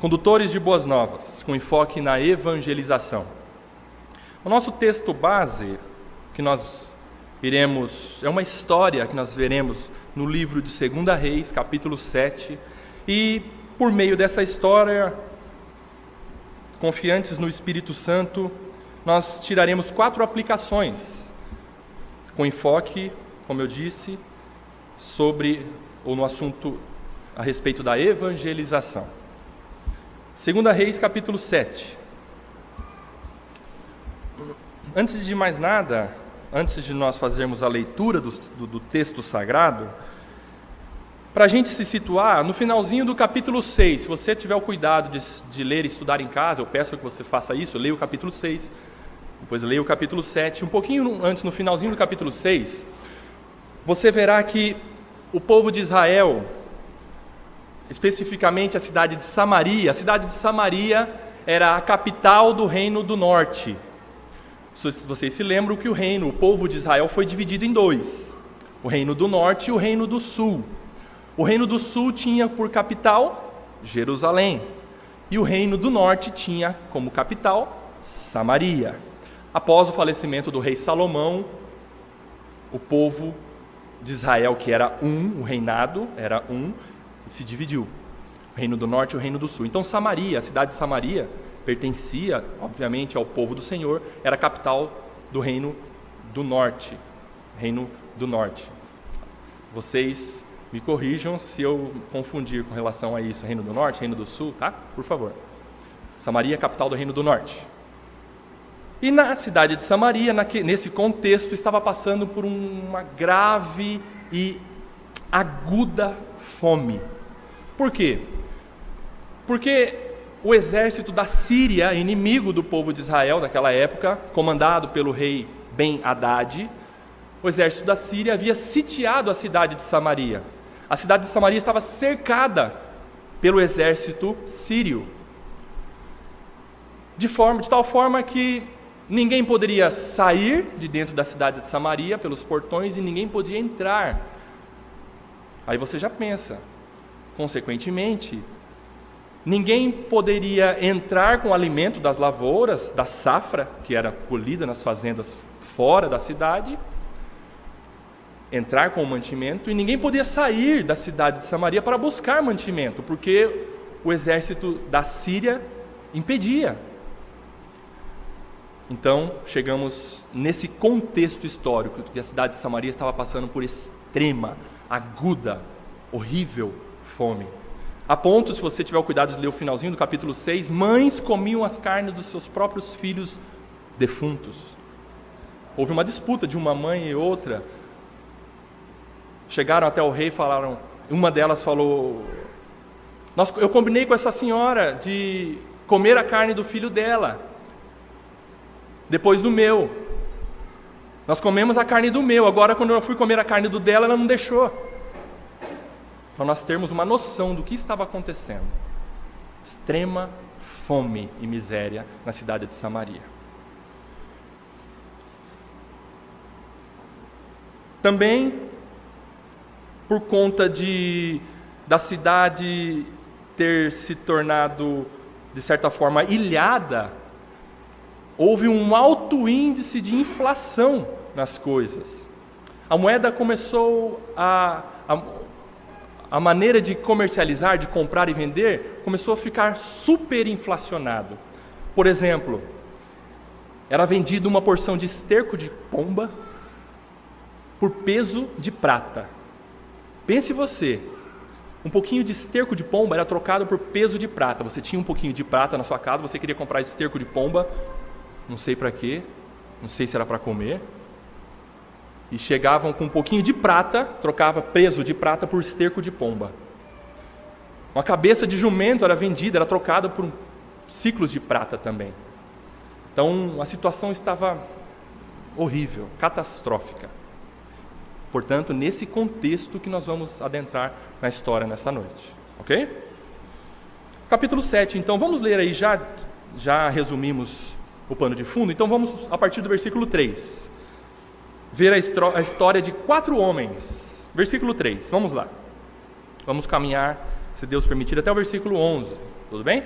Condutores de boas novas, com enfoque na evangelização. O nosso texto base, que nós iremos, é uma história que nós veremos no livro de 2 Reis, capítulo 7, e por meio dessa história, confiantes no Espírito Santo, nós tiraremos 4 aplicações, com enfoque, como eu disse, no assunto a respeito da evangelização. 2 Reis, capítulo 7. Antes de mais nada, antes de nós fazermos a leitura do texto sagrado, para a gente se situar, no finalzinho do capítulo 6, se você tiver o cuidado de ler e estudar em casa, eu peço que você faça isso, leia o capítulo 6, depois leia o capítulo 7, um pouquinho antes, no finalzinho do capítulo 6, você verá que o povo de Israel, especificamente a cidade de Samaria era a capital do reino do norte. Vocês se lembram que o povo de Israel foi dividido em 2, o reino do norte e o reino do sul. O reino do sul tinha por capital Jerusalém, e o reino do norte tinha como capital Samaria. Após o falecimento do rei Salomão, o povo de Israel, que era o reinado era se dividiu, o reino do norte e o reino do sul. Então Samaria, a cidade de Samaria, pertencia, obviamente, ao povo do Senhor, era a capital do reino do norte. Vocês me corrijam se eu confundir com relação a isso, reino do norte, reino do sul, tá? Por favor. Samaria é a capital do reino do norte. E na cidade de Samaria, nesse contexto, estava passando por uma grave e aguda fome. Por quê? Porque o exército da Síria, inimigo do povo de Israel naquela época, comandado pelo rei Ben-Hadad, o exército da Síria havia sitiado a cidade de Samaria. A cidade de Samaria estava cercada pelo exército sírio, de tal forma que ninguém poderia sair de dentro da cidade de Samaria pelos portões e ninguém podia entrar. Aí você já pensa, consequentemente, ninguém poderia entrar com o alimento das lavouras, da safra, que era colhida nas fazendas fora da cidade, entrar com o mantimento, e ninguém podia sair da cidade de Samaria para buscar mantimento, porque o exército da Síria impedia. Então, chegamos nesse contexto histórico, que a cidade de Samaria estava passando por extrema, aguda, horrível fome. A ponto, se você tiver o cuidado de ler o finalzinho do capítulo 6, mães comiam as carnes dos seus próprios filhos defuntos. Houve uma disputa de uma mãe e outra. Chegaram até o rei e falaram, uma delas falou, eu combinei com essa senhora de comer a carne do filho dela, depois do meu. Nós comemos a carne do meu, agora quando eu fui comer a carne do dela, ela não deixou. Para nós termos uma noção do que estava acontecendo. Extrema fome e miséria na cidade de Samaria. Também, por conta da cidade ter se tornado, de certa forma, ilhada, houve um alto índice de inflação nas coisas. A moeda começou a maneira de comercializar, de comprar e vender, começou a ficar superinflacionado. Por exemplo, era vendida uma porção de esterco de pomba por peso de prata. Pense você, um pouquinho de esterco de pomba era trocado por peso de prata. Você tinha um pouquinho de prata na sua casa, você queria comprar esterco de pomba, não sei para quê, não sei se era para comer, e chegavam com um pouquinho de prata, trocava peso de prata por esterco de pomba. Uma cabeça de jumento era vendida, era trocada por ciclos de prata também. Então a situação estava horrível, catastrófica. Portanto, nesse contexto que nós vamos adentrar na história nessa noite. Ok? Capítulo 7, então, vamos ler aí, já resumimos o pano de fundo, então vamos a partir do versículo 3. Ver a história de 4 homens. Versículo 3, vamos lá. Vamos caminhar, se Deus permitir, até o versículo 11. Tudo bem?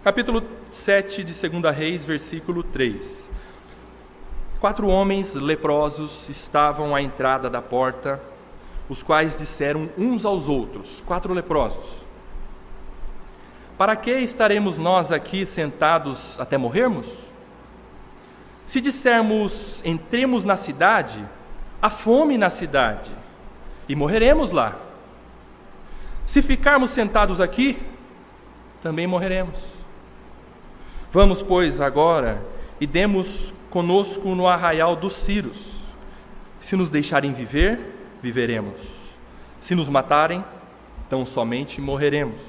Capítulo 7 de 2 Reis, versículo 3. 4 homens leprosos estavam à entrada da porta, os quais disseram uns aos outros, 4 leprosos: para que estaremos nós aqui sentados até morrermos? Se dissermos, entremos na cidade, há fome na cidade, e morreremos lá. Se ficarmos sentados aqui, também morreremos. Vamos, pois, agora, e demos conosco no arraial dos Círios. Se nos deixarem viver, viveremos. Se nos matarem, tão somente morreremos.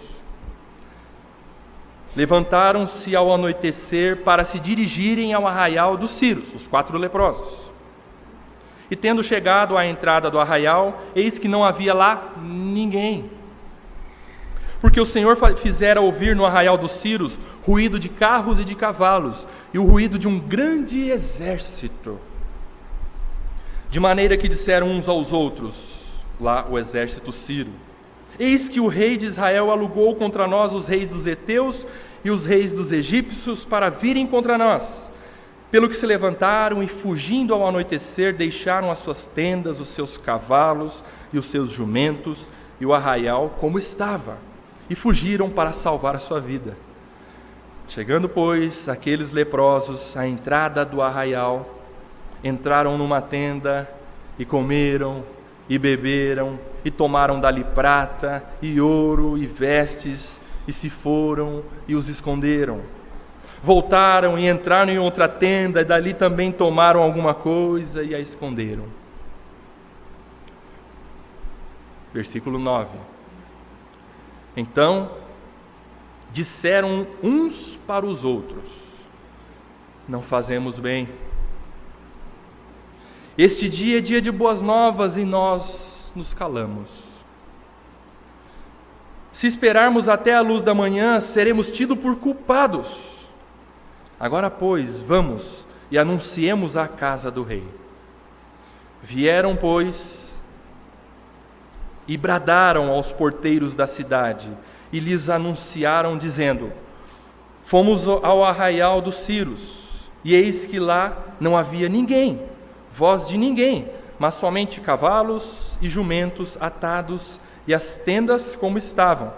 Levantaram-se ao anoitecer para se dirigirem ao arraial dos Círios, os 4 leprosos. E tendo chegado à entrada do arraial, eis que não havia lá ninguém. Porque o Senhor fizera ouvir no arraial dos Círios ruído de carros e de cavalos, e o ruído de um grande exército. De maneira que disseram uns aos outros, lá o exército sírio: eis que o rei de Israel alugou contra nós os reis dos heteus e os reis dos egípcios para virem contra nós. Pelo que se levantaram e, fugindo ao anoitecer, deixaram as suas tendas, os seus cavalos e os seus jumentos e o arraial como estava, e fugiram para salvar a sua vida. Chegando, pois, aqueles leprosos à entrada do arraial, entraram numa tenda e comeram e beberam e tomaram dali prata e ouro e vestes e se foram e os esconderam. Voltaram e entraram em outra tenda e dali também tomaram alguma coisa e a esconderam. Versículo 9. Então disseram uns para os outros: não fazemos bem. Este dia é dia de boas novas e nós nos calamos. Se esperarmos até a luz da manhã, seremos tidos por culpados. Agora, pois, vamos e anunciemos à casa do rei. Vieram, pois, e bradaram aos porteiros da cidade, e lhes anunciaram, dizendo: fomos ao arraial dos Círios, e eis que lá não havia ninguém, voz de ninguém, mas somente cavalos e jumentos atados, e as tendas como estavam.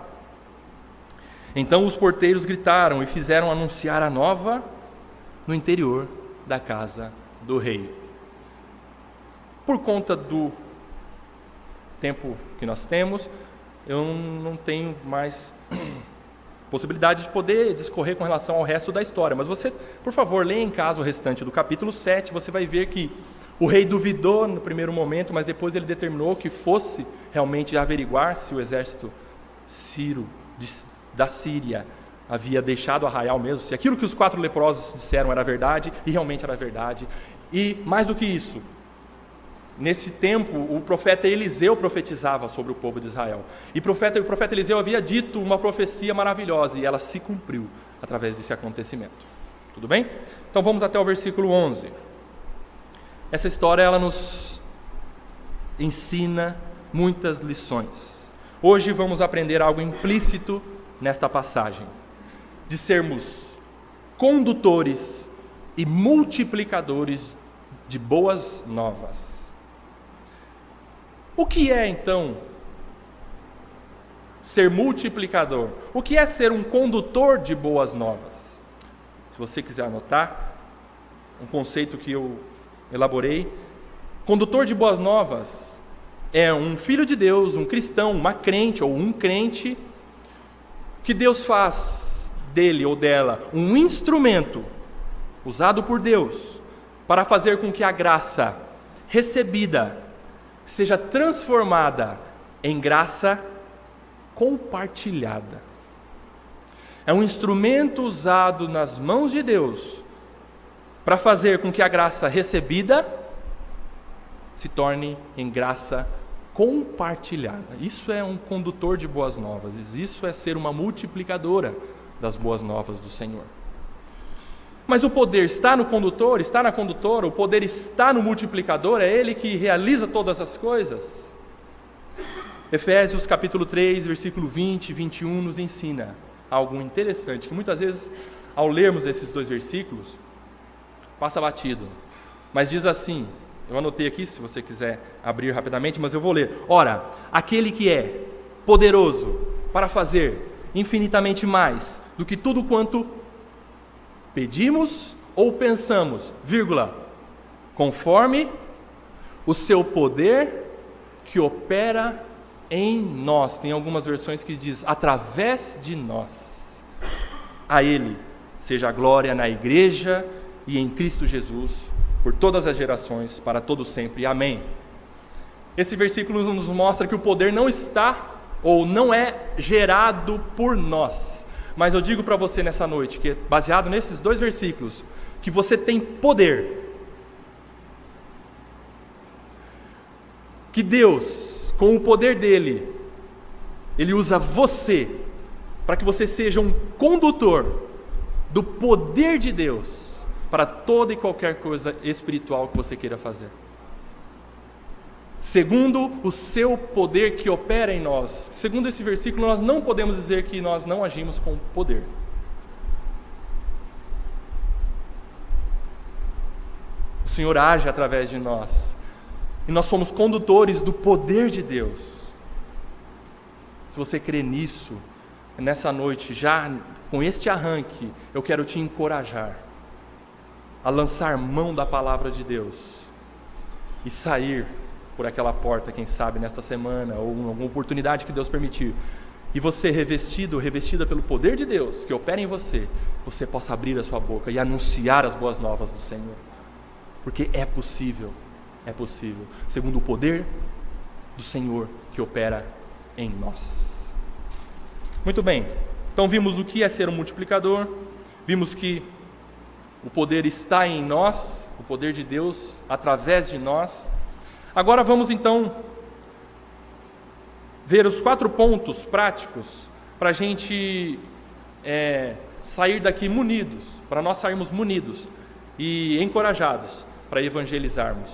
Então os porteiros gritaram e fizeram anunciar a nova no interior da casa do rei. Por conta do tempo que nós temos, eu não tenho mais possibilidade de poder discorrer com relação ao resto da história, mas você, por favor, leia em casa o restante do capítulo 7, você vai ver que o rei duvidou no primeiro momento, mas depois ele determinou que fosse realmente averiguar se o exército sírio da Síria havia deixado o arraial mesmo, se aquilo que os 4 leprosos disseram era verdade, e realmente era verdade. E mais do que isso, nesse tempo o profeta Eliseu profetizava sobre o povo de Israel, e o profeta Eliseu havia dito uma profecia maravilhosa, e ela se cumpriu através desse acontecimento. Tudo bem? Então vamos até o versículo 11. Essa história ela nos ensina muitas lições. Hoje vamos aprender algo implícito nesta passagem, de sermos condutores e multiplicadores de boas novas. O que é então ser multiplicador? O que é ser um condutor de boas novas? Se você quiser anotar, um conceito que eu elaborei: condutor de boas novas é um filho de Deus, um cristão, uma crente ou um crente, que Deus faz dele ou dela um instrumento usado por Deus para fazer com que a graça recebida seja transformada em graça compartilhada. É um instrumento usado nas mãos de Deus para fazer com que a graça recebida se torne em graça compartilhada. Isso é um condutor de boas novas, isso é ser uma multiplicadora das boas novas do Senhor. Mas o poder está no condutor, está na condutora, o poder está no multiplicador, é Ele que realiza todas as coisas. Efésios capítulo 3, versículo 20 e 21 nos ensina: algo interessante, que muitas vezes, ao lermos esses 2 versículos, passa batido. Mas diz assim, eu anotei aqui, se você quiser abrir rapidamente, mas eu vou ler. Ora, aquele que é poderoso para fazer infinitamente mais do que tudo quanto pedimos ou pensamos, vírgula, conforme o seu poder que opera em nós. Tem algumas versões que diz, através de nós. A Ele seja a glória na igreja e em Cristo Jesus, por todas as gerações, para todo sempre. Amém. Esse versículo nos mostra que o poder não está, ou não é gerado por nós. Mas eu digo para você nessa noite, que baseado nesses 2 versículos, que você tem poder. Que Deus, com o poder dele, ele usa você, para que você seja um condutor do poder de Deus, para toda e qualquer coisa espiritual que você queira fazer. Segundo o seu poder que opera em nós. Segundo esse versículo, nós não podemos dizer que nós não agimos com poder. O Senhor age através de nós. E nós somos condutores do poder de Deus. Se você crê nisso, nessa noite, já com este arranque, eu quero te encorajar a lançar mão da palavra de Deus e sair por aquela porta, quem sabe nesta semana, ou em alguma oportunidade que Deus permitir, e você revestida pelo poder de Deus, que opera em você, você possa abrir a sua boca e anunciar as boas novas do Senhor, porque é possível, segundo o poder do Senhor que opera em nós. Muito bem, então vimos o que é ser um multiplicador, vimos que o poder está em nós, o poder de Deus através de nós. Agora vamos então ver os 4 pontos práticos para a gente sair daqui munidos, para nós sairmos munidos e encorajados para evangelizarmos.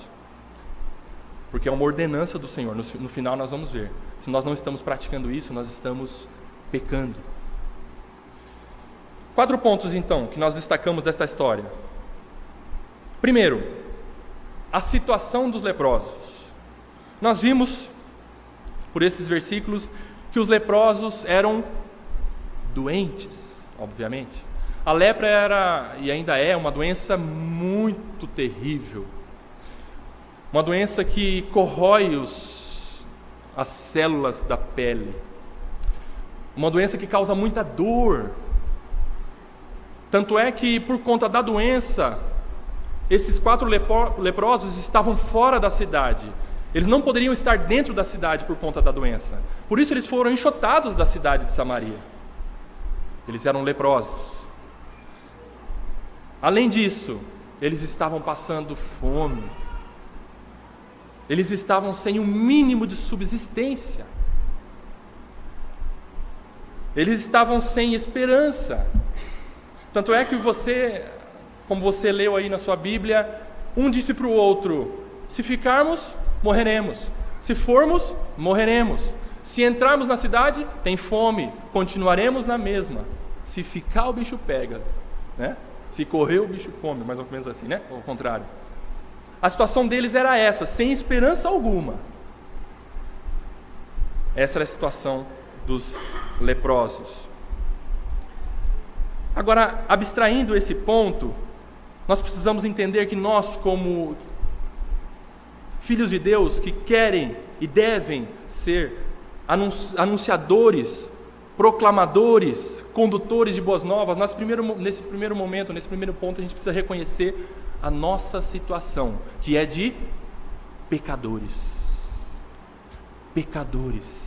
Porque é uma ordenança do Senhor, no final nós vamos ver. Se nós não estamos praticando isso, nós estamos pecando. 4 pontos então que nós destacamos desta história. Primeiro, a situação dos leprosos. Nós vimos, por esses versículos, que os leprosos eram doentes, obviamente. A lepra era, e ainda é, uma doença muito terrível. Uma doença que corrói as células da pele. Uma doença que causa muita dor. Tanto é que, por conta da doença, esses 4 leprosos estavam fora da cidade. Eles não poderiam estar dentro da cidade por conta da doença. Por isso eles foram enxotados da cidade de Samaria. Eles eram leprosos. Além disso, eles estavam passando fome. Eles estavam sem um mínimo de subsistência. Eles estavam sem esperança. Tanto é que você, como você leu aí na sua Bíblia, um disse para o outro: se ficarmos, morreremos. Se formos, morreremos. Se entrarmos na cidade, tem fome, continuaremos na mesma. Se ficar, o bicho pega, né? Se correr, o bicho come, mais ou menos assim, né? Ou ao contrário. A situação deles era essa, sem esperança alguma. Essa era a situação dos leprosos. Agora, abstraindo esse ponto, nós precisamos entender que nós, como filhos de Deus, que querem e devem ser anunciadores, proclamadores, condutores de boas novas, nesse primeiro momento, nesse primeiro ponto, a gente precisa reconhecer a nossa situação, que é de pecadores. Pecadores.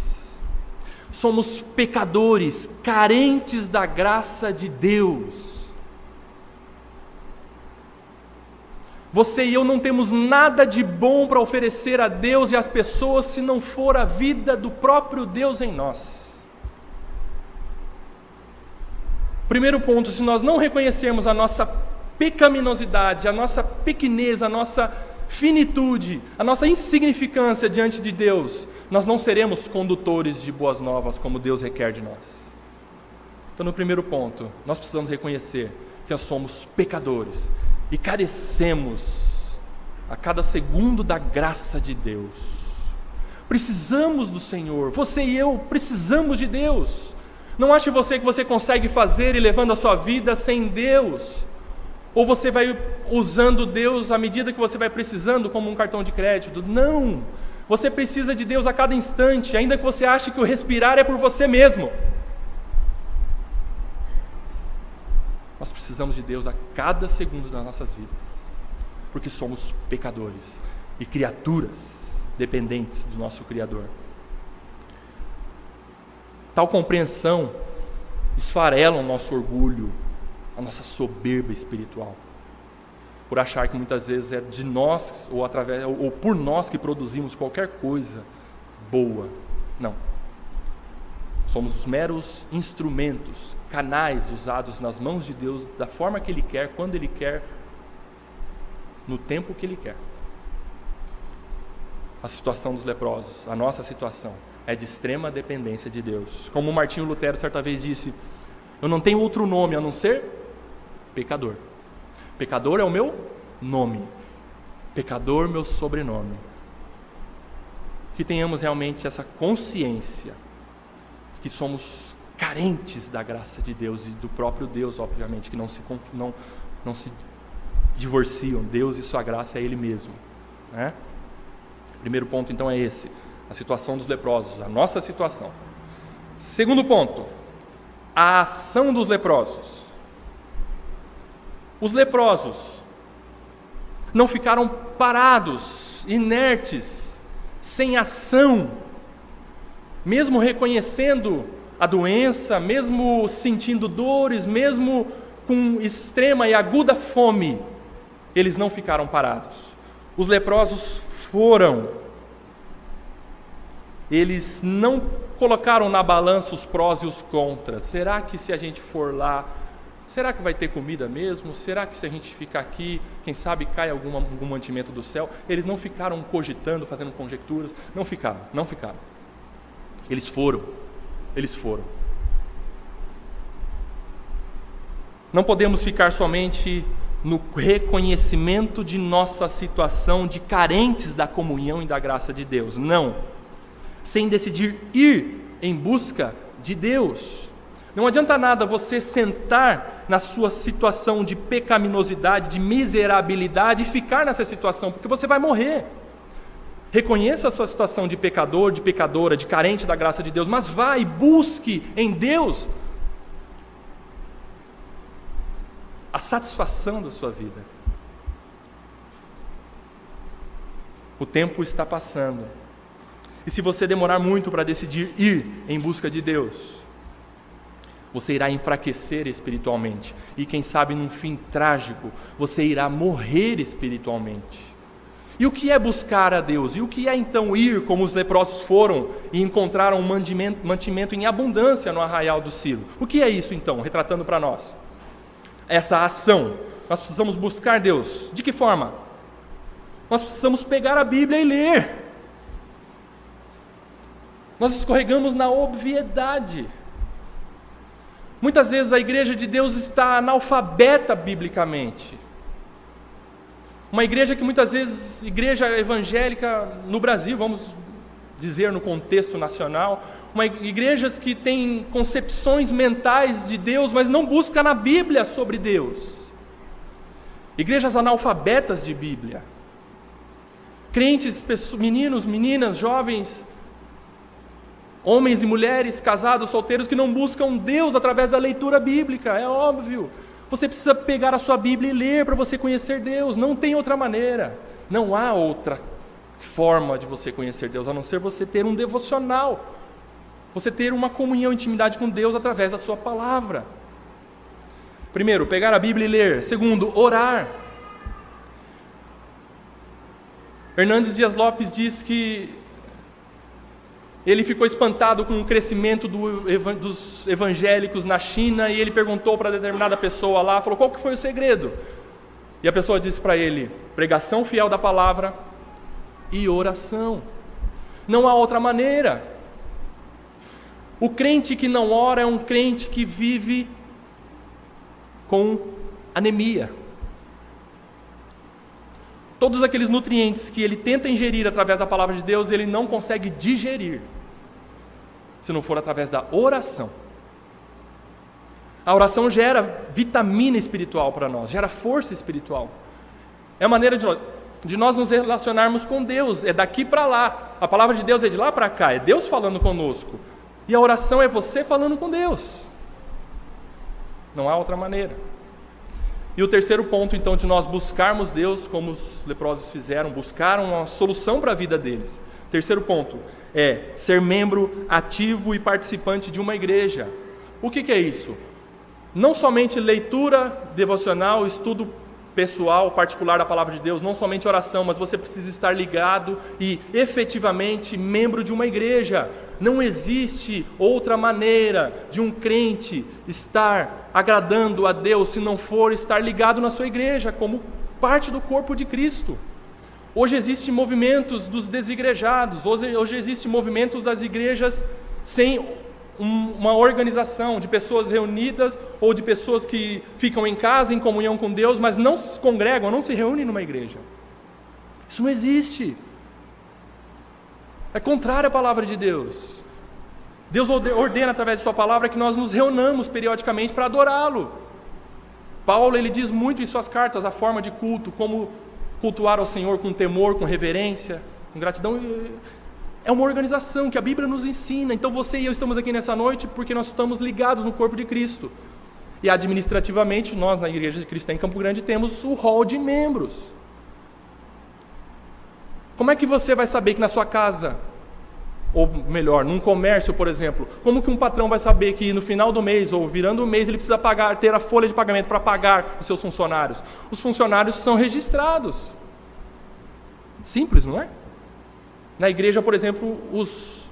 Somos pecadores, carentes da graça de Deus. Você e eu não temos nada de bom para oferecer a Deus e às pessoas se não for a vida do próprio Deus em nós. Primeiro ponto, se nós não reconhecermos a nossa pecaminosidade, a nossa pequenez, a nossa finitude, a nossa insignificância diante de Deus, nós não seremos condutores de boas novas como Deus requer de nós. Então, no primeiro ponto, nós precisamos reconhecer que nós somos pecadores e carecemos a cada segundo da graça de Deus. Precisamos do Senhor, você e eu precisamos de Deus. Não ache você que você consegue fazer e levando a sua vida sem Deus, ou você vai usando Deus à medida que você vai precisando, como um cartão de crédito. Não, você precisa de Deus a cada instante, ainda que você ache que o respirar é por você mesmo. Nós precisamos de Deus a cada segundo das nossas vidas, porque somos pecadores e criaturas dependentes do nosso Criador. Tal compreensão esfarela o nosso orgulho, a nossa soberba espiritual, por achar que muitas vezes é de nós ou por nós que produzimos qualquer coisa boa. Não. Somos os meros instrumentos, canais usados nas mãos de Deus da forma que Ele quer, quando Ele quer, no tempo que Ele quer. A situação dos leprosos, a nossa situação, é de extrema dependência de Deus. Como Martinho Lutero certa vez disse: eu não tenho outro nome a não ser pecador. Pecador é o meu nome, pecador meu sobrenome. Que tenhamos realmente essa consciência que somos carentes da graça de Deus e do próprio Deus, obviamente, que não se divorciam. Deus e sua graça é Ele mesmo, né? Primeiro ponto então é esse, a situação dos leprosos, a nossa situação. Segundo ponto, a ação dos leprosos. Os leprosos não ficaram parados, inertes, sem ação, mesmo reconhecendo a doença, mesmo sentindo dores, mesmo com extrema e aguda fome, eles não ficaram parados. Os leprosos eles não colocaram na balança os prós e os contras. Será que se a gente for lá, será que vai ter comida mesmo? Será que se a gente ficar aqui, quem sabe cai algum mantimento do céu? Eles não ficaram cogitando, fazendo conjecturas, não ficaram. Eles foram. Não podemos ficar somente no reconhecimento de nossa situação de carentes da comunhão e da graça de Deus. Não. Sem decidir ir em busca de Deus. Não adianta nada você sentar na sua situação de pecaminosidade, de miserabilidade e ficar nessa situação, porque você vai morrer. Reconheça a sua situação de pecador, de pecadora, de carente da graça de Deus, mas vá e busque em Deus a satisfação da sua vida. O tempo está passando. E se você demorar muito para decidir ir em busca de Deus, você irá enfraquecer espiritualmente. E quem sabe num fim trágico, você irá morrer espiritualmente. E o que é buscar a Deus? E o que é então ir, como os leprosos foram e encontraram um mantimento em abundância no arraial do Silo? O que é isso então, retratando para nós? Essa ação. Nós precisamos buscar Deus. De que forma? Nós precisamos pegar a Bíblia e ler. Nós escorregamos na obviedade. Muitas vezes a igreja de Deus está analfabeta biblicamente. Uma igreja que muitas vezes, igreja evangélica no Brasil, vamos dizer no contexto nacional, igrejas que têm concepções mentais de Deus, mas não buscam na Bíblia sobre Deus. Igrejas analfabetas de Bíblia. Crentes, meninos, meninas, jovens, homens e mulheres, casados, solteiros, que não buscam Deus através da leitura bíblica, é óbvio. Você precisa pegar a sua Bíblia e ler para você conhecer Deus, não tem outra maneira. Não há outra forma de você conhecer Deus, a não ser você ter um devocional, você ter uma comunhão, intimidade com Deus através da sua palavra. Primeiro, pegar a Bíblia e ler. Segundo, orar. Hernandes Dias Lopes diz que ele ficou espantado com o crescimento dos evangélicos na China, e ele perguntou para determinada pessoa lá, falou: qual que foi o segredo? E a pessoa disse para ele: pregação fiel da palavra e oração. Não há outra maneira. O crente que não ora é um crente que vive com anemia. Todos aqueles nutrientes que ele tenta ingerir através da palavra de Deus, ele não consegue digerir, se não for através da oração. A oração gera vitamina espiritual para nós, gera força espiritual. É a maneira de nós nos relacionarmos com Deus, é daqui para lá. A palavra de Deus é de lá para cá, é Deus falando conosco. E a oração é você falando com Deus. Não há outra maneira. E o terceiro ponto, então, de nós buscarmos Deus, como os leprosos fizeram, buscaram uma solução para a vida deles. Terceiro ponto é ser membro ativo e participante de uma igreja. O que é isso? Não somente leitura devocional, estudo pessoal, particular da palavra de Deus, não somente oração, mas você precisa estar ligado e efetivamente membro de uma igreja. Não existe outra maneira de um crente estar agradando a Deus se não for estar ligado na sua igreja, como parte do corpo de Cristo. Hoje existem movimentos dos desigrejados, hoje existem movimentos das igrejas sem uma organização de pessoas reunidas ou de pessoas que ficam em casa em comunhão com Deus, mas não se congregam, não se reúnem numa igreja. Isso não existe. É contrário à palavra de Deus. Deus ordena através de sua palavra que nós nos reunamos periodicamente para adorá-lo. Paulo, ele diz muito em suas cartas a forma de culto, como cultuar ao Senhor com temor, com reverência, com gratidão. É uma organização que a Bíblia nos ensina. Então você e eu estamos aqui nessa noite porque nós estamos ligados no corpo de Cristo. E administrativamente, nós na Igreja Cristã em Campo Grande temos o hall de membros. Como é que você vai saber que na sua casa, ou melhor, num comércio, por exemplo, como que um patrão vai saber que no final do mês, ou virando o mês, ele precisa ter a folha de pagamento para pagar os seus funcionários? Os funcionários são registrados. Simples, não é? Na igreja, por exemplo, os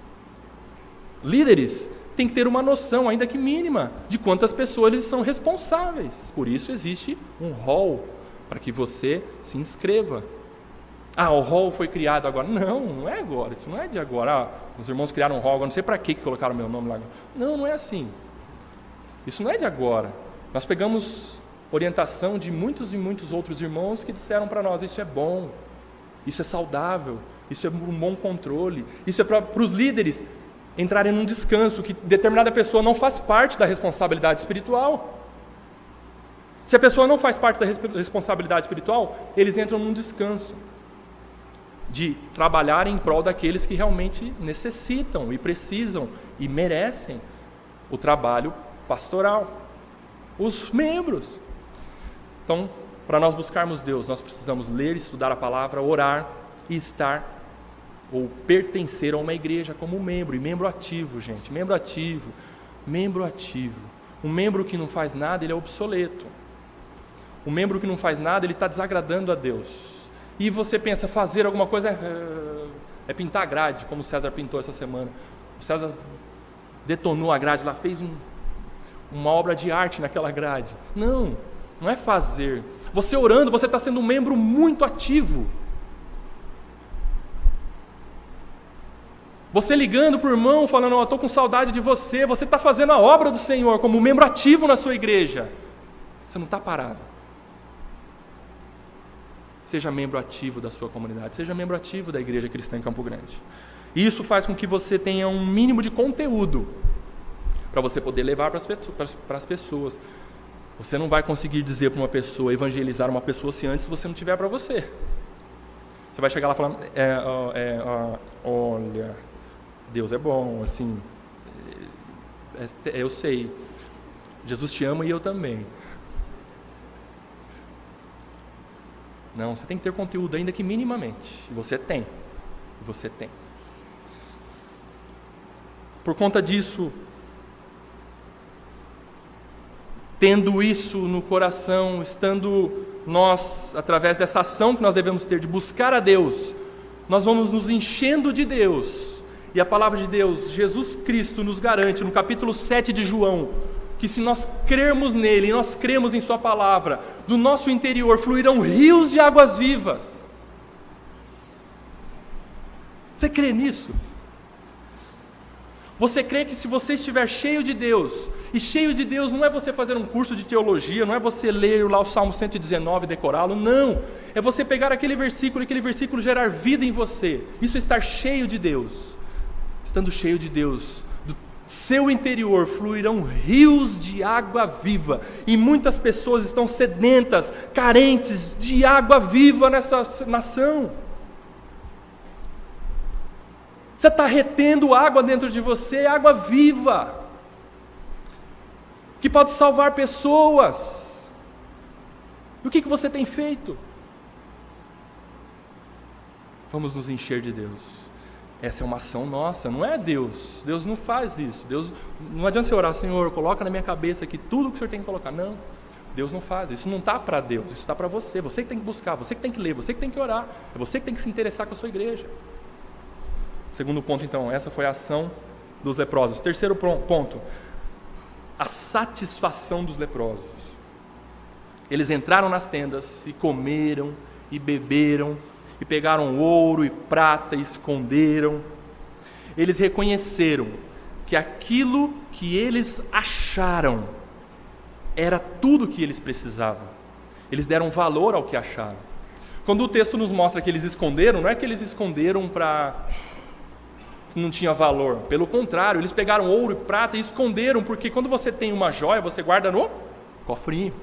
líderes têm que ter uma noção, ainda que mínima, de quantas pessoas eles são responsáveis. Por isso existe um hall, para que você se inscreva. O hall foi criado agora. Não é agora, isso não é de agora. Os irmãos criaram um hall agora, não sei para que colocaram meu nome lá. Não é assim. Isso não é de agora. Nós pegamos orientação de muitos e muitos outros irmãos que disseram para nós, isso é bom, isso é saudável, isso é um bom controle, isso é para os líderes entrarem num descanso, que determinada pessoa não faz parte da responsabilidade espiritual. Se a pessoa não faz parte da responsabilidade espiritual, eles entram num descanso de trabalhar em prol daqueles que realmente necessitam e precisam e merecem o trabalho pastoral, os membros. Então, para nós buscarmos Deus, nós precisamos ler, estudar a palavra, orar e estar ou pertencer a uma igreja como membro, e membro ativo, gente, membro ativo. Um membro que não faz nada, ele é obsoleto. Um membro que não faz nada, ele está desagradando a Deus. E você pensa, fazer alguma coisa é pintar a grade, como o César pintou essa semana. O César detonou a grade lá, fez uma obra de arte naquela grade. Não é fazer. Você orando, você está sendo um membro muito ativo. Você ligando para o irmão, falando, estou com saudade de você, você está fazendo a obra do Senhor como membro ativo na sua igreja. Você não está parado. Seja membro ativo da sua comunidade, seja membro ativo da Igreja Cristã em Campo Grande. Isso faz com que você tenha um mínimo de conteúdo para você poder levar para as pessoas. Você não vai conseguir dizer para uma pessoa, evangelizar uma pessoa, se antes você não tiver para você. Você vai chegar lá falando, olha, Deus é bom, assim, eu sei, Jesus te ama e eu também. Não, você tem que ter conteúdo, ainda que minimamente, e você tem. Por conta disso, tendo isso no coração, estando nós, através dessa ação que nós devemos ter de buscar a Deus, nós vamos nos enchendo de Deus. E a palavra de Deus, Jesus Cristo nos garante, no capítulo 7 de João, que se nós crermos nele, e nós cremos em sua palavra, do nosso interior fluirão rios de águas vivas. Você crê nisso? Você crê que se você estiver cheio de Deus, e cheio de Deus não é você fazer um curso de teologia, não é você ler lá o Salmo 119 e decorá-lo, não. É você pegar aquele versículo e aquele versículo gerar vida em você. Isso é estar cheio de Deus. Estando cheio de Deus, do seu interior fluirão rios de água viva. E muitas pessoas estão sedentas, carentes de água viva nessa nação. Você está retendo água dentro de você, água viva, que pode salvar pessoas. E o que você tem feito? Vamos nos encher de Deus. Essa é uma ação nossa, não é Deus. Deus não faz isso. Deus, não adianta você orar, Senhor, coloca na minha cabeça aqui tudo que o Senhor tem que colocar. Não, Deus não faz. Isso não está para Deus, isso está para você. Você que tem que buscar, você que tem que ler, você que tem que orar. É você que tem que se interessar com a sua igreja. Segundo ponto, então, essa foi a ação dos leprosos. Terceiro ponto, a satisfação dos leprosos. Eles entraram nas tendas e comeram e beberam e pegaram ouro e prata e esconderam. Eles reconheceram que aquilo que eles acharam era tudo que eles precisavam. Eles deram valor ao que acharam. Quando o texto nos mostra que eles esconderam, não é que eles esconderam para... não tinha valor, pelo contrário, eles pegaram ouro e prata e esconderam, porque quando você tem uma joia, você guarda no cofrinho.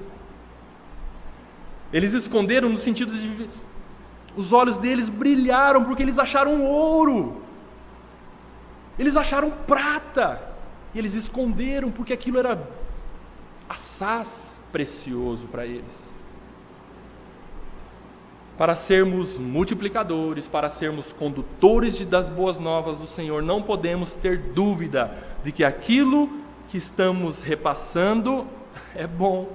Eles esconderam no sentido de, os olhos deles brilharam, porque eles acharam ouro, eles acharam prata, e eles esconderam, porque aquilo era assaz precioso para eles. Para sermos multiplicadores, para sermos condutores das boas novas do Senhor, não podemos ter dúvida de que aquilo que estamos repassando é bom,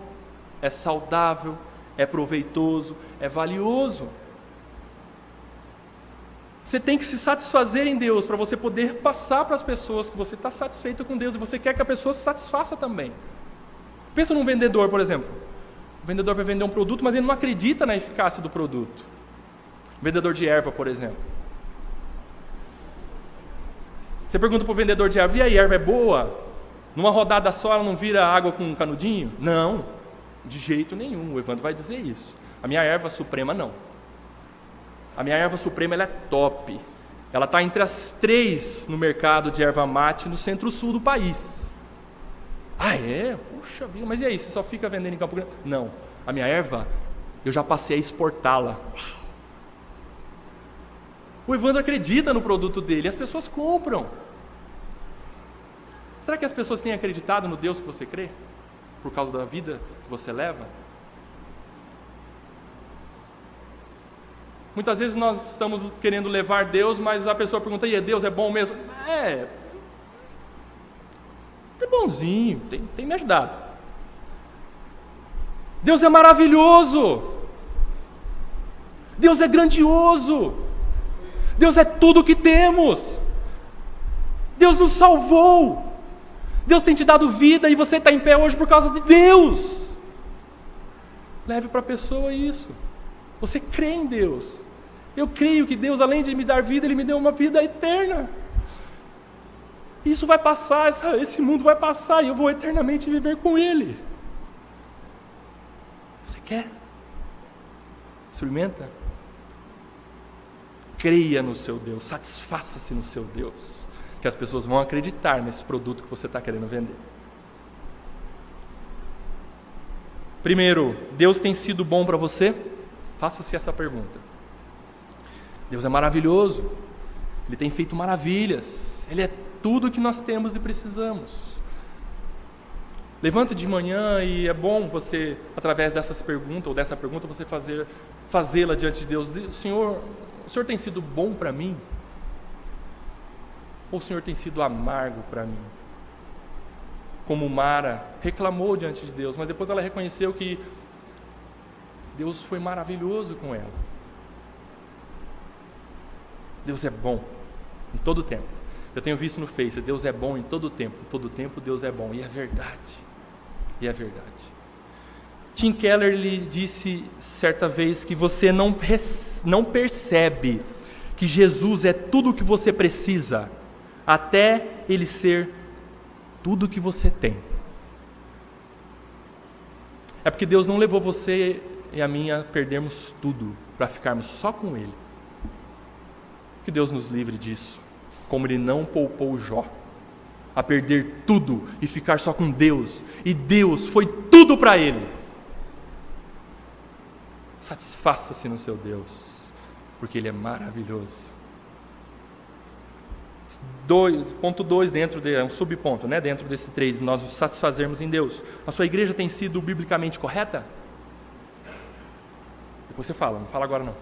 é saudável, é proveitoso, é valioso. Você tem que se satisfazer em Deus para você poder passar para as pessoas que você está satisfeito com Deus e você quer que a pessoa se satisfaça também. Pensa num vendedor, por exemplo. O vendedor vai vender um produto, mas ele não acredita na eficácia do produto. Vendedor de erva, por exemplo. Você pergunta para o vendedor de erva, e aí, a erva é boa? Numa rodada só ela não vira água com um canudinho? Não, de jeito nenhum, o Evandro vai dizer isso. A minha erva suprema não. A minha erva suprema ela é top. Ela está entre as 3 no mercado de erva mate no centro-sul do país. Ah, é? Puxa vida, mas e aí, você só fica vendendo em Campo Grande? Não, a minha erva, eu já passei a exportá-la. O Evandro acredita no produto dele, as pessoas compram. Será que as pessoas têm acreditado no Deus que você crê? Por causa da vida que você leva? Muitas vezes nós estamos querendo levar Deus, mas a pessoa pergunta, e Deus é bom mesmo? É bonzinho, tem me ajudado. Deus é maravilhoso, Deus é grandioso, Deus é tudo o que temos, Deus nos salvou, Deus tem te dado vida e você está em pé hoje por causa de Deus. Leve para a pessoa isso. Você crê em Deus. Eu creio que Deus, além de me dar vida, Ele me deu uma vida eterna. Isso vai passar, esse mundo vai passar e eu vou eternamente viver com Ele. Você quer? Experimenta? Creia no seu Deus, satisfaça-se no seu Deus, que as pessoas vão acreditar nesse produto que você está querendo vender. Primeiro, Deus tem sido bom para você? Faça-se essa pergunta. Deus é maravilhoso, Ele tem feito maravilhas, Ele é tudo o que nós temos e precisamos. Levanta de manhã e é bom você, através dessas perguntas, ou dessa pergunta, você fazê-la diante de Deus. Senhor, o Senhor tem sido bom para mim? Ou o Senhor tem sido amargo para mim? Como Mara reclamou diante de Deus, mas depois ela reconheceu que Deus foi maravilhoso com ela. Deus é bom em todo o tempo. Eu tenho visto no Face, Deus é bom em todo tempo Deus é bom, e é verdade, Tim Keller lhe disse certa vez que você não percebe que Jesus é tudo o que você precisa, até ele ser tudo que você tem. É porque Deus não levou você e a mim a perdermos tudo para ficarmos só com Ele. Que Deus nos livre disso, como Ele não poupou Jó a perder tudo e ficar só com Deus, e Deus foi tudo para ele. Satisfaça-se no seu Deus, porque Ele é maravilhoso. Ponto 2, um subponto, dentro desse 3, nós nos satisfazermos em Deus. A sua igreja tem sido biblicamente correta? Depois você fala, não fala agora não.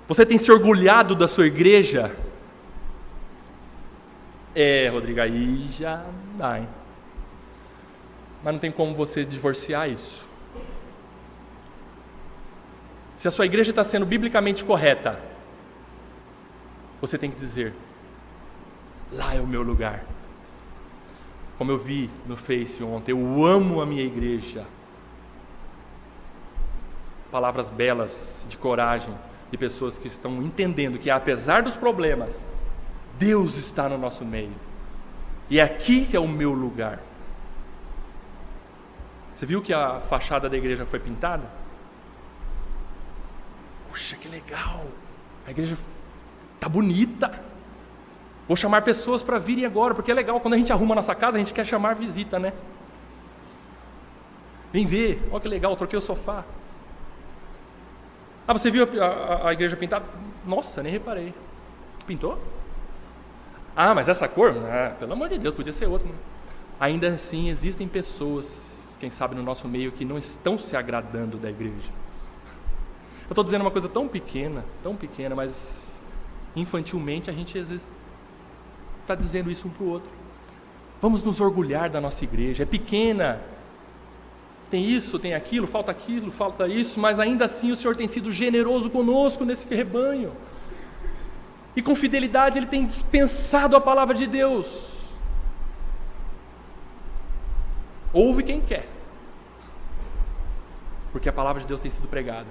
Você tem se orgulhado da sua igreja? Rodrigo, aí já dá, hein? Mas não tem como você divorciar isso. Se a sua igreja está sendo biblicamente correta, você tem que dizer: lá é o meu lugar. Como eu vi no Face ontem, eu amo a minha igreja. Palavras belas, de coragem, de pessoas que estão entendendo que apesar dos problemas, Deus está no nosso meio. E é aqui que é o meu lugar. Você viu que a fachada da igreja foi pintada? Puxa, que legal! A igreja está bonita. Vou chamar pessoas para virem agora, porque é legal, quando a gente arruma a nossa casa, a gente quer chamar visita, né? Vem ver, olha que legal, eu troquei o sofá. Ah, você viu a igreja pintada? Nossa, nem reparei. Pintou? Ah, mas essa cor? Ah, pelo amor de Deus, podia ser outra. Né? Ainda assim, existem pessoas, quem sabe no nosso meio, que não estão se agradando da igreja. Eu estou dizendo uma coisa tão pequena, mas infantilmente a gente às vezes está dizendo isso um para o outro. Vamos nos orgulhar da nossa igreja, é pequena, tem isso, tem aquilo, falta isso, mas ainda assim o Senhor tem sido generoso conosco nesse rebanho. E com fidelidade Ele tem dispensado a palavra de Deus. Ouve quem quer, porque a palavra de Deus tem sido pregada.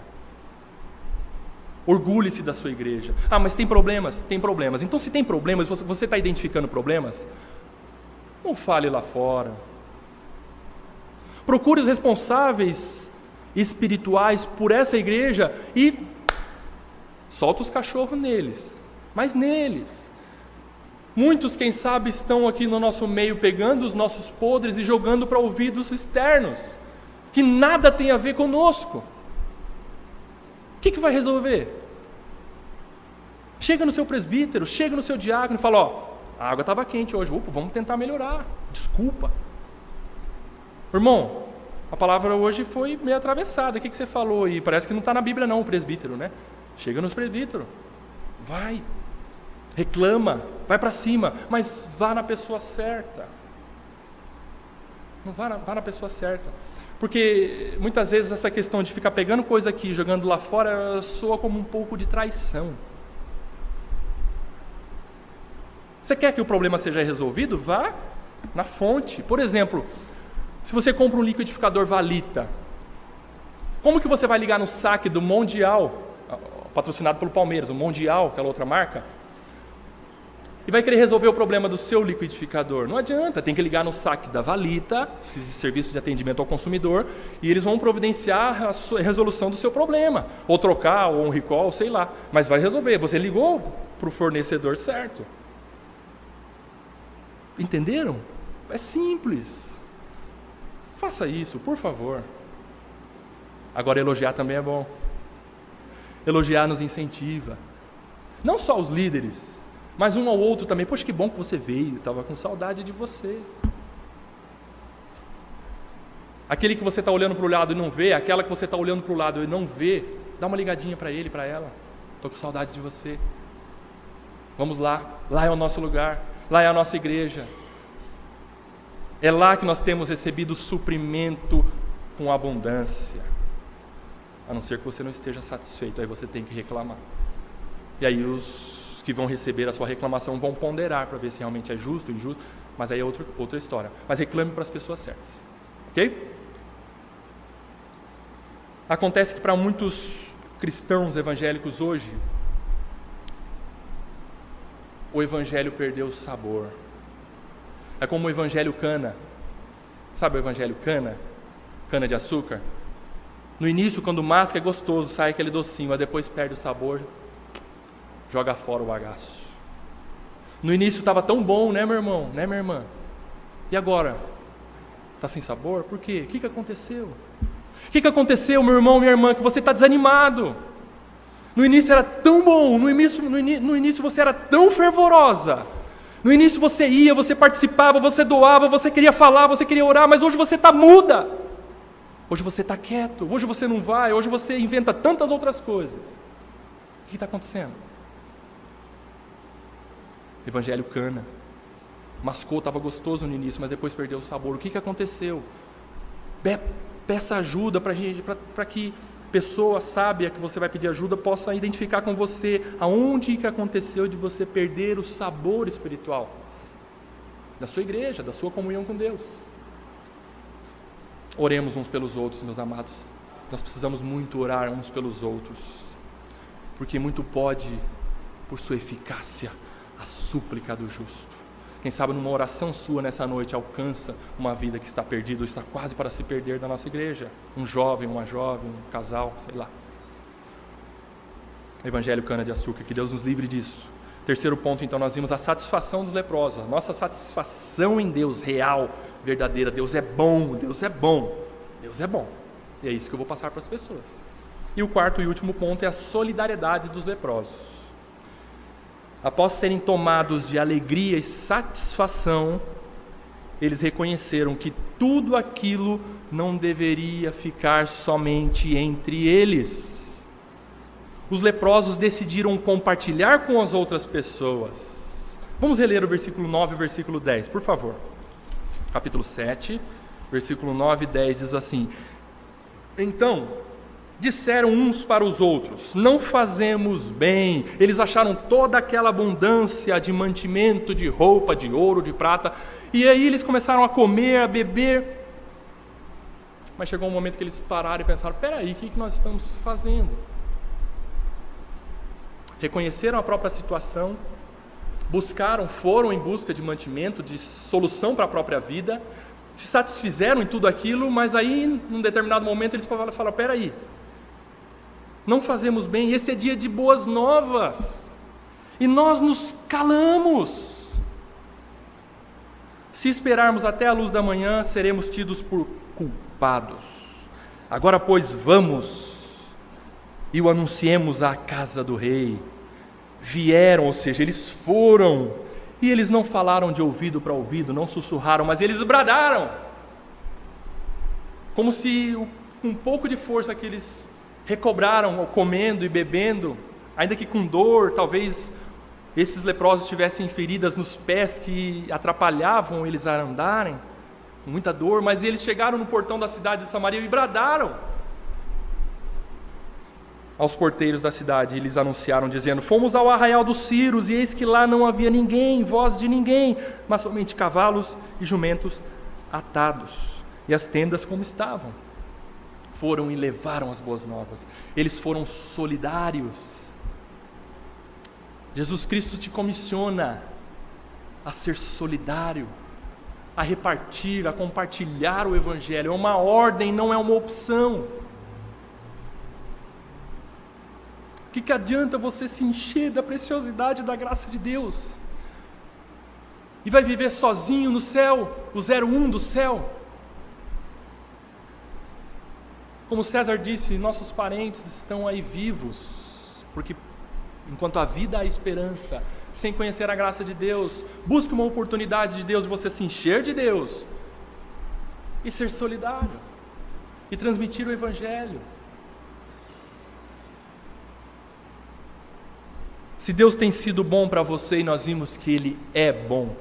Orgulhe-se da sua igreja. Ah, mas tem problemas? Tem problemas. Então, se tem problemas, você está identificando problemas? Não fale lá fora. Procure os responsáveis espirituais por essa igreja e solta os cachorros neles. Mas neles. Muitos, quem sabe, estão aqui no nosso meio pegando os nossos podres e jogando para ouvidos externos, que nada tem a ver conosco. O que vai resolver? Chega no seu presbítero, chega no seu diácono e fala: a água estava quente hoje, vamos tentar melhorar, desculpa. Irmão, a palavra hoje foi meio atravessada, o que você falou? E parece que não está na Bíblia não, o presbítero, né? Chega no presbítero, vai, reclama, vai para cima, mas vá na pessoa certa. Não vá na pessoa certa. Porque muitas vezes essa questão de ficar pegando coisa aqui e jogando lá fora soa como um pouco de traição. Você quer que o problema seja resolvido? Vá na fonte. Por exemplo, se você compra um liquidificador Valita, como que você vai ligar no saque do Mundial, patrocinado pelo Palmeiras, o Mundial, aquela outra marca, e vai querer resolver o problema do seu liquidificador? Não adianta, tem que ligar no saque da Valita, esse serviço de atendimento ao consumidor, e eles vão providenciar a resolução do seu problema, ou trocar, ou um recall, sei lá, mas vai resolver. Você ligou para o fornecedor certo. Entenderam? É simples. Faça isso, por favor. Agora, elogiar também é bom. Elogiar nos incentiva. Não só os líderes, mas um ao outro também. Poxa, que bom que você veio, estava com saudade de você. Aquele que você está olhando para o lado e não vê, aquela que você está olhando para o lado e não vê, dá uma ligadinha para ele, para ela. Estou com saudade de você. Vamos lá, lá é o nosso lugar, lá é a nossa igreja. É lá que nós temos recebido suprimento com abundância. A não ser que você não esteja satisfeito, aí você tem que reclamar. E aí os que vão receber a sua reclamação vão ponderar para ver se realmente é justo ou injusto, mas aí é outra história. Mas reclame para as pessoas certas. Ok? Acontece que para muitos cristãos evangélicos hoje, o evangelho perdeu o sabor. É como o evangelho cana. Sabe o evangelho cana? Cana de açúcar? No início, quando masca, é gostoso, sai aquele docinho, mas depois perde o sabor, joga fora o bagaço. No início estava tão bom, né, meu irmão? Né, minha irmã? E agora? Está sem sabor? Por quê? O que aconteceu? O que aconteceu, meu irmão, minha irmã, que você está desanimado? No início era tão bom, no início você era tão fervorosa. No início você ia, você participava, você doava, você queria falar, você queria orar, mas hoje você está muda. Hoje você está quieto, hoje você não vai, hoje você inventa tantas outras coisas. O que está acontecendo? Evangelho cana. Mascou, estava gostoso no início, mas depois perdeu o sabor. O que aconteceu? Peça ajuda para que pessoa sábia que você vai pedir ajuda possa identificar com você aonde que aconteceu de você perder o sabor espiritual da sua igreja, da sua comunhão com Deus. Oremos uns pelos outros, meus amados. Nós precisamos muito orar uns pelos outros, porque muito pode, por sua eficácia, a súplica do justo. Quem sabe numa oração sua nessa noite alcança uma vida que está perdida ou está quase para se perder da nossa igreja. Um jovem, uma jovem, um casal, sei lá. Evangelho cana de açúcar, que Deus nos livre disso. Terceiro ponto, então, nós vimos a satisfação dos leprosos. A nossa satisfação em Deus, real, verdadeira. Deus é bom, Deus é bom, Deus é bom. E é isso que eu vou passar para as pessoas. E o quarto e último ponto é a solidariedade dos leprosos. Após serem tomados de alegria e satisfação, eles reconheceram que tudo aquilo não deveria ficar somente entre eles. Os leprosos decidiram compartilhar com as outras pessoas. Vamos reler o versículo 9 e o versículo 10, por favor. Capítulo 7, versículo 9 e 10 diz assim: Então disseram uns para os outros, não fazemos bem. Eles acharam toda aquela abundância de mantimento, de roupa, de ouro, de prata, e aí eles começaram a comer, a beber. Mas chegou um momento que eles pararam e pensaram: peraí, o que nós estamos fazendo? Reconheceram a própria situação, foram em busca de mantimento, de solução para a própria vida, se satisfizeram em tudo aquilo, mas aí, num determinado momento, eles falaram: peraí, não fazemos bem, esse é dia de boas novas, e nós nos calamos. Se esperarmos até a luz da manhã, seremos tidos por culpados. Agora, pois, vamos e o anunciemos à casa do rei. Vieram, ou seja, eles foram, e eles não falaram de ouvido para ouvido, não sussurraram, mas eles bradaram, como se com um pouco de força que eles recobraram, comendo e bebendo, ainda que com dor, talvez esses leprosos tivessem feridas nos pés que atrapalhavam eles a andarem, muita dor, mas eles chegaram no portão da cidade de Samaria e bradaram aos porteiros da cidade, e lhes anunciaram, dizendo: fomos ao arraial dos Círios, e eis que lá não havia ninguém, voz de ninguém, mas somente cavalos e jumentos atados, e as tendas como estavam. Foram e levaram as boas novas. Eles foram solidários. Jesus Cristo te comissiona a ser solidário, a repartir, a compartilhar o Evangelho. É uma ordem, não é uma opção. O que adianta você se encher da preciosidade da graça de Deus e vai viver sozinho no céu, o 01 do céu? Como César disse, nossos parentes estão aí vivos, porque enquanto há vida há esperança. Sem conhecer a graça de Deus, busque uma oportunidade de Deus, de você se encher de Deus e ser solidário e transmitir o Evangelho. Se Deus tem sido bom para você, e nós vimos que Ele é bom,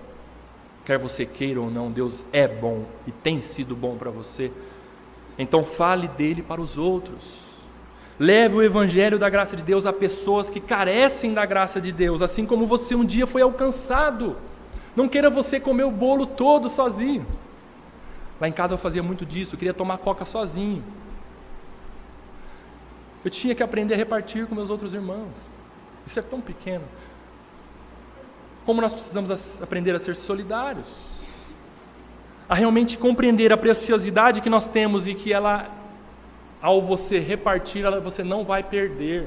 quer você queira ou não, Deus é bom e tem sido bom para você, então fale dele para os outros. Leve o Evangelho da graça de Deus a pessoas que carecem da graça de Deus, assim como você um dia foi alcançado. Não queira você comer o bolo todo sozinho. Lá em casa eu fazia muito disso, eu queria tomar coca sozinho. Eu tinha que aprender a repartir com meus outros irmãos. Isso é tão pequeno. como nós precisamos aprender a ser solidários, a realmente compreender a preciosidade que nós temos e que ela, ao você repartir, você não vai perder.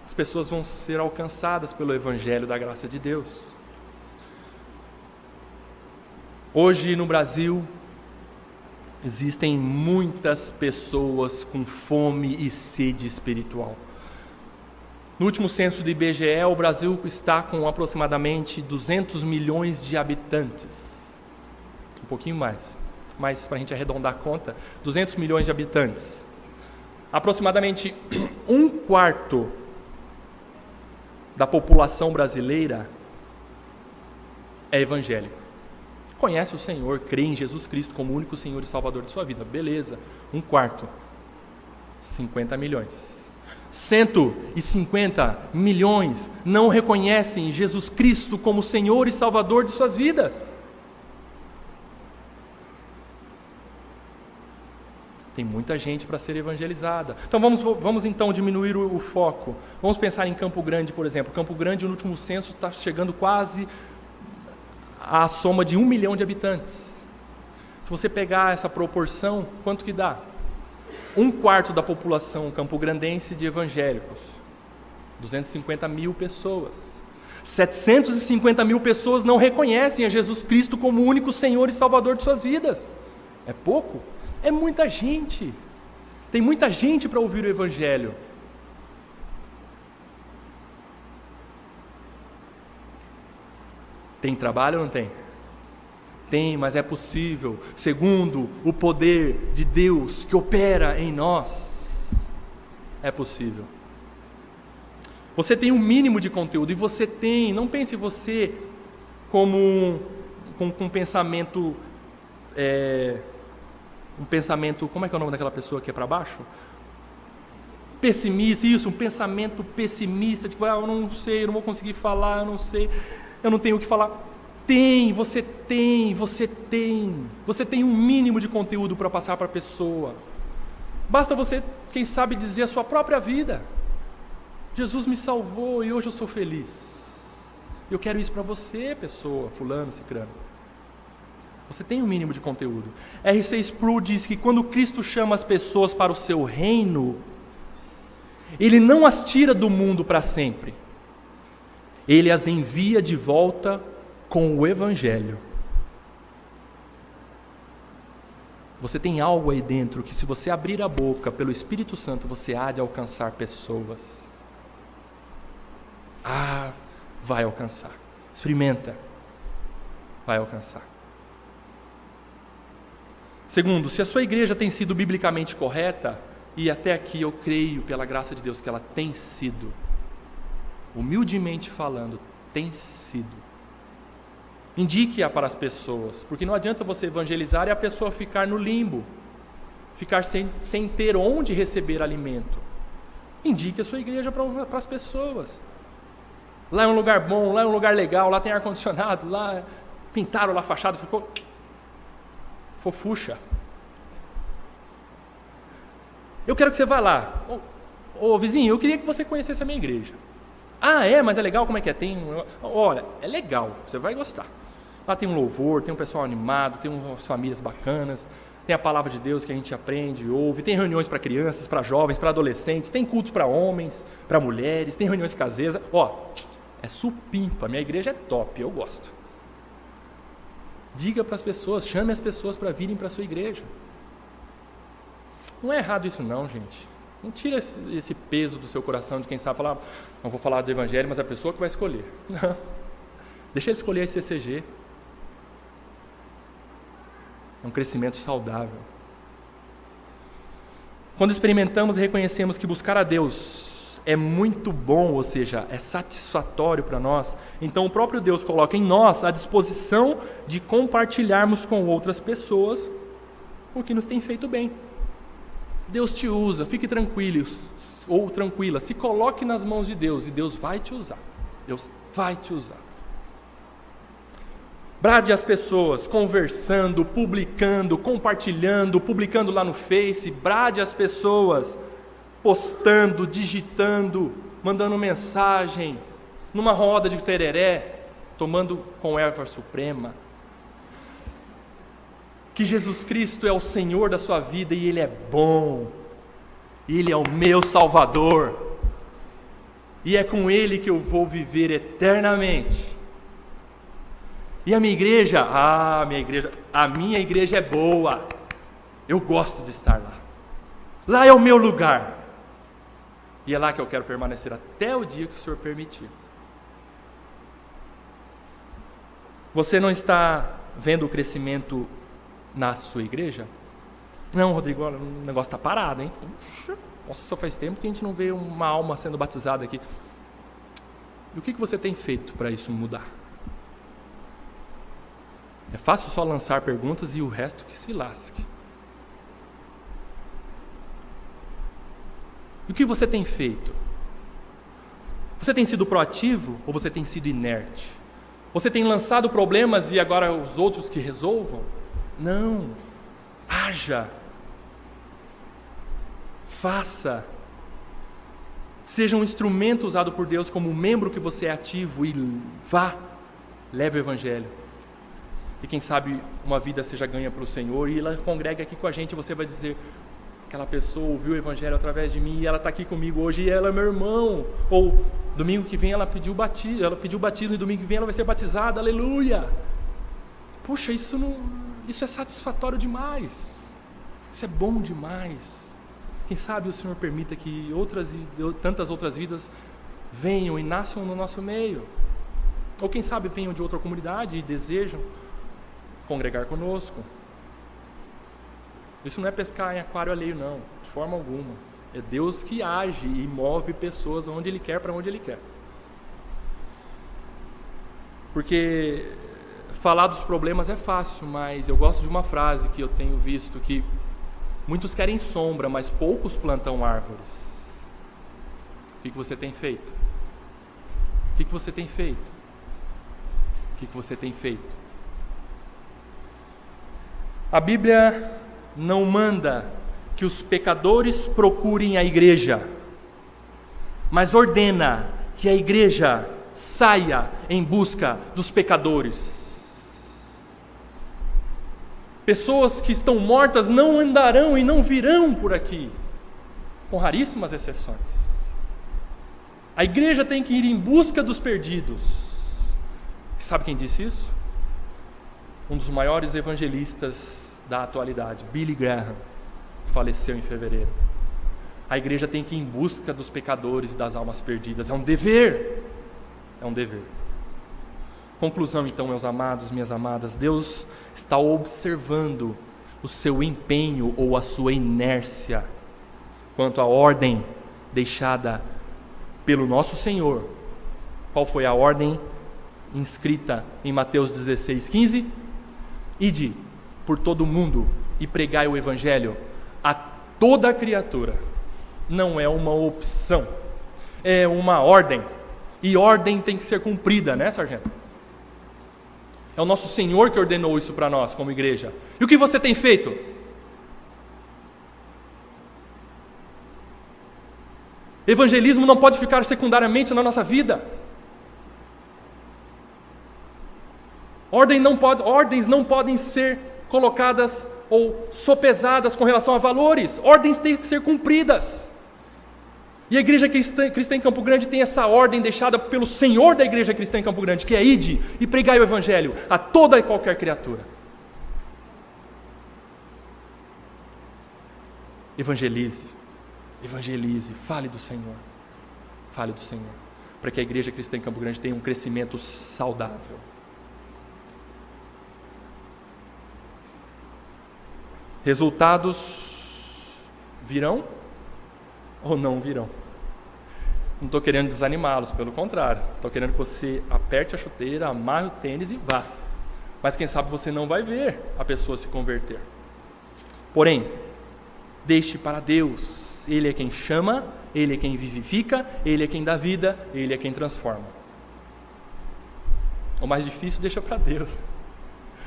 As pessoas vão ser alcançadas pelo Evangelho da graça de Deus. Hoje no Brasil, existem muitas pessoas com fome e sede espiritual. No último censo do IBGE, o Brasil está com aproximadamente 200 milhões de habitantes. Um pouquinho mais, mas para a gente arredondar a conta, 200 milhões de habitantes. Aproximadamente 1/4 da população brasileira é evangélico. Conhece o Senhor, crê em Jesus Cristo como único Senhor e Salvador de sua vida. Beleza, 1/4, 50 milhões. 150 milhões não reconhecem Jesus Cristo como Senhor e Salvador de suas vidas. Tem muita gente para ser evangelizada. Então vamos então diminuir o foco. Vamos pensar em Campo Grande, por exemplo. Campo Grande, no último censo, está chegando quase à soma de 1 milhão de habitantes. Se você pegar essa proporção, quanto que dá? 1/4 da população campograndense de evangélicos. 250 mil pessoas. 750 mil pessoas não reconhecem a Jesus Cristo como o único Senhor e Salvador de suas vidas. É pouco? É muita gente. Tem muita gente para ouvir o Evangelho. Tem trabalho ou não tem? Tem, mas é possível, segundo o poder de Deus que opera em nós. É possível. Você tem um mínimo de conteúdo, e você tem, não pense você como com um pensamento, como é que é o nome daquela pessoa que é para baixo? Pessimista, isso, um pensamento pessimista, tipo, eu não sei, eu não vou conseguir falar, eu não sei, eu não tenho o que falar. Você tem um mínimo de conteúdo para passar para a pessoa. Basta você, quem sabe, dizer a sua própria vida. Jesus me salvou e hoje eu sou feliz. Eu quero isso para você, pessoa, fulano, cicrano. Você tem um mínimo de conteúdo. R.C. Sproul diz que quando Cristo chama as pessoas para o seu reino, Ele não as tira do mundo para sempre. Ele as envia de volta com o Evangelho. Você tem algo aí dentro que, se você abrir a boca pelo Espírito Santo, você há de alcançar pessoas. Vai alcançar. Experimenta. Vai alcançar. Segundo, se a sua igreja tem sido biblicamente correta, e até aqui eu creio, pela graça de Deus, que ela tem sido, humildemente falando, tem sido. Indique-a para as pessoas, porque não adianta você evangelizar e a pessoa ficar no limbo, ficar sem ter onde receber alimento. Indique a sua igreja para as pessoas. Lá é um lugar bom, lá é um lugar legal, lá tem ar-condicionado, lá pintaram lá a fachada, ficou fofucha. Eu quero que você vá lá. Ô vizinho, eu queria que você conhecesse a minha igreja. Mas é legal? Como é que é? Olha, é legal, você vai gostar. Lá tem um louvor, tem um pessoal animado, tem umas famílias bacanas, tem a palavra de Deus que a gente aprende, ouve, tem reuniões para crianças, para jovens, para adolescentes, tem cultos para homens, para mulheres, tem reuniões caseiras. É supimpa, minha igreja é top, eu gosto. Diga para as pessoas, chame as pessoas para virem para a sua igreja. Não é errado isso não, gente. Não tira esse peso do seu coração de quem sabe falar, não vou falar do Evangelho, mas é a pessoa que vai escolher. Não. Deixa ele escolher a CCG. É um crescimento saudável. Quando experimentamos e reconhecemos que buscar a Deus é muito bom, ou seja, é satisfatório para nós, então o próprio Deus coloca em nós a disposição de compartilharmos com outras pessoas o que nos tem feito bem. Deus te usa, fique tranquilo ou tranquila, se coloque nas mãos de Deus e Deus vai te usar. Deus vai te usar. Brade as pessoas, conversando, publicando, compartilhando, publicando lá no Face, brade as pessoas, postando, digitando, mandando mensagem, numa roda de tereré, tomando com erva suprema, que Jesus Cristo é o Senhor da sua vida e Ele é bom, Ele é o meu Salvador, e é com Ele que eu vou viver eternamente. E a minha igreja, a minha igreja é boa, eu gosto de estar lá, lá é o meu lugar, e é lá que eu quero permanecer até o dia que o Senhor permitir. Você não está vendo o crescimento na sua igreja? Não, Rodrigo, olha, o negócio está parado, hein? Puxa, nossa, só faz tempo que a gente não vê uma alma sendo batizada aqui. E o que você tem feito para isso mudar? É fácil só lançar perguntas e o resto que se lasque. E o que você tem feito? Você tem sido proativo ou você tem sido inerte? Você tem lançado problemas e agora os outros que resolvam? Não. Haja. Faça. Seja um instrumento usado por Deus como membro que você é ativo e vá. Leve o Evangelho. E quem sabe uma vida seja ganha pelo Senhor e ela congrega aqui com a gente e você vai dizer: aquela pessoa ouviu o Evangelho através de mim e ela está aqui comigo hoje e ela é meu irmão. Ou domingo que vem ela pediu batismo e domingo que vem ela vai ser batizada, aleluia. Puxa, isso é satisfatório demais, isso é bom demais. Quem sabe o Senhor permita que tantas outras vidas venham e nasçam no nosso meio, ou quem sabe venham de outra comunidade e desejam congregar conosco. Isso não é pescar em aquário alheio, não, de forma alguma. É Deus que age e move pessoas onde Ele quer, para onde Ele quer. Porque falar dos problemas é fácil, mas eu gosto de uma frase que eu tenho visto, que muitos querem sombra, mas poucos plantam árvores. O que você tem feito? O que você tem feito? O que você tem feito? A Bíblia não manda que os pecadores procurem a igreja, mas ordena que a igreja saia em busca dos pecadores. Pessoas que estão mortas não andarão e não virão por aqui, com raríssimas exceções. A igreja tem que ir em busca dos perdidos. Sabe quem disse isso? Um dos maiores evangelistas da atualidade, Billy Graham, que faleceu em fevereiro. A igreja tem que ir em busca dos pecadores e das almas perdidas. É um dever. É um dever. Conclusão, então, meus amados, minhas amadas, Deus está observando o seu empenho ou a sua inércia quanto à ordem deixada pelo nosso Senhor. Qual foi a ordem inscrita em Mateus 16:15? Ide por todo o mundo e pregai o Evangelho a toda criatura. Não é uma opção, é uma ordem. E ordem tem que ser cumprida, né, sargento? É o nosso Senhor que ordenou isso para nós como igreja. E o que você tem feito? Evangelismo não pode ficar secundariamente na nossa vida. Ordens não podem ser colocadas ou sopesadas com relação a valores. Ordens têm que ser cumpridas. E a Igreja Cristã em Campo Grande tem essa ordem deixada pelo Senhor da Igreja Cristã em Campo Grande, que é: ide e pregai o Evangelho a toda e qualquer criatura. Evangelize, fale do Senhor, para que a Igreja Cristã em Campo Grande tenha um crescimento saudável. Resultados virão ou não virão? Não estou querendo desanimá-los, pelo contrário, estou querendo que você aperte a chuteira, amarre o tênis e vá. Mas quem sabe você não vai ver a pessoa se converter. Porém, deixe para Deus. Ele é quem chama, Ele é quem vivifica, Ele é quem dá vida, Ele é quem transforma. O mais difícil deixa para Deus.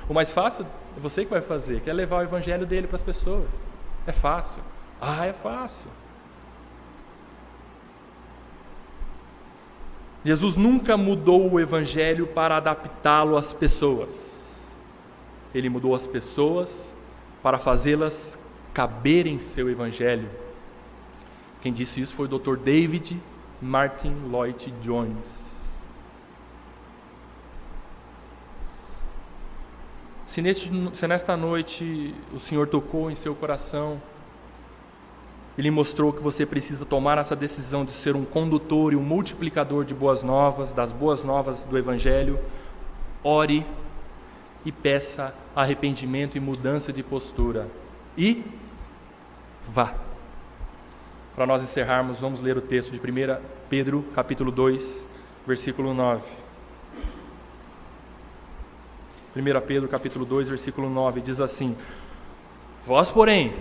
O mais fácil é você que vai fazer, que é levar o Evangelho dele para as pessoas. É fácil. É fácil. Jesus nunca mudou o Evangelho para adaptá-lo às pessoas. Ele mudou as pessoas para fazê-las caber em seu Evangelho. Quem disse isso foi o Dr. David Martin Lloyd Jones. Se nesta noite o Senhor tocou em seu coração, Ele mostrou que você precisa tomar essa decisão de ser um condutor e um multiplicador de boas novas, das boas novas do Evangelho, ore e peça arrependimento e mudança de postura. E vá. Para nós encerrarmos, vamos ler o texto de 1 Pedro, capítulo 2, versículo 9. 1 Pedro, capítulo 2, versículo 9, diz assim: Vós, porém,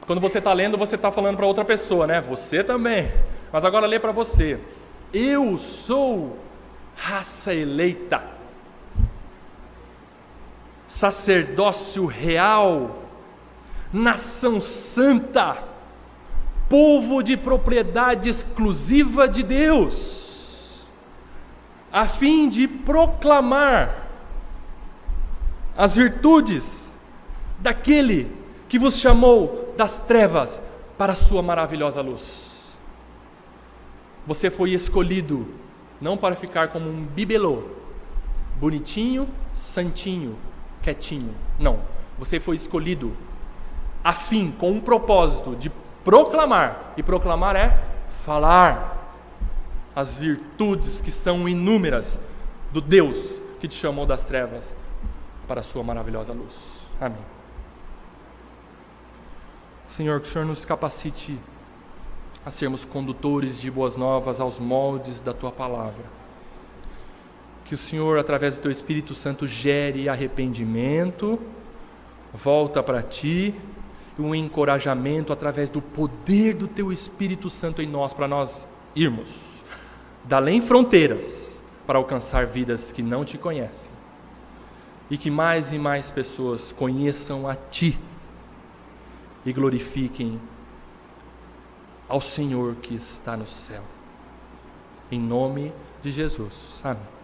quando você está lendo, você está falando para outra pessoa, né? Você também. Mas agora lê para você. Eu sou raça eleita, sacerdócio real, nação santa, povo de propriedade exclusiva de Deus, a fim de proclamar as virtudes daquele que vos chamou das trevas para a sua maravilhosa luz. Você foi escolhido não para ficar como um bibelô, bonitinho, santinho, quietinho. Não, você foi escolhido a fim, com um propósito de proclamar. E proclamar é falar as virtudes que são inúmeras do Deus que te chamou das trevas para a sua maravilhosa luz. Amém. Senhor, que o Senhor nos capacite a sermos condutores de boas novas aos moldes da Tua palavra. Que o Senhor, através do Teu Espírito Santo, gere arrependimento, volta para Ti, e um encorajamento através do poder do Teu Espírito Santo em nós, para nós irmos da além fronteiras para alcançar vidas que não Te conhecem. E que mais e mais pessoas conheçam a Ti e glorifiquem ao Senhor que está no céu. Em nome de Jesus. Amém.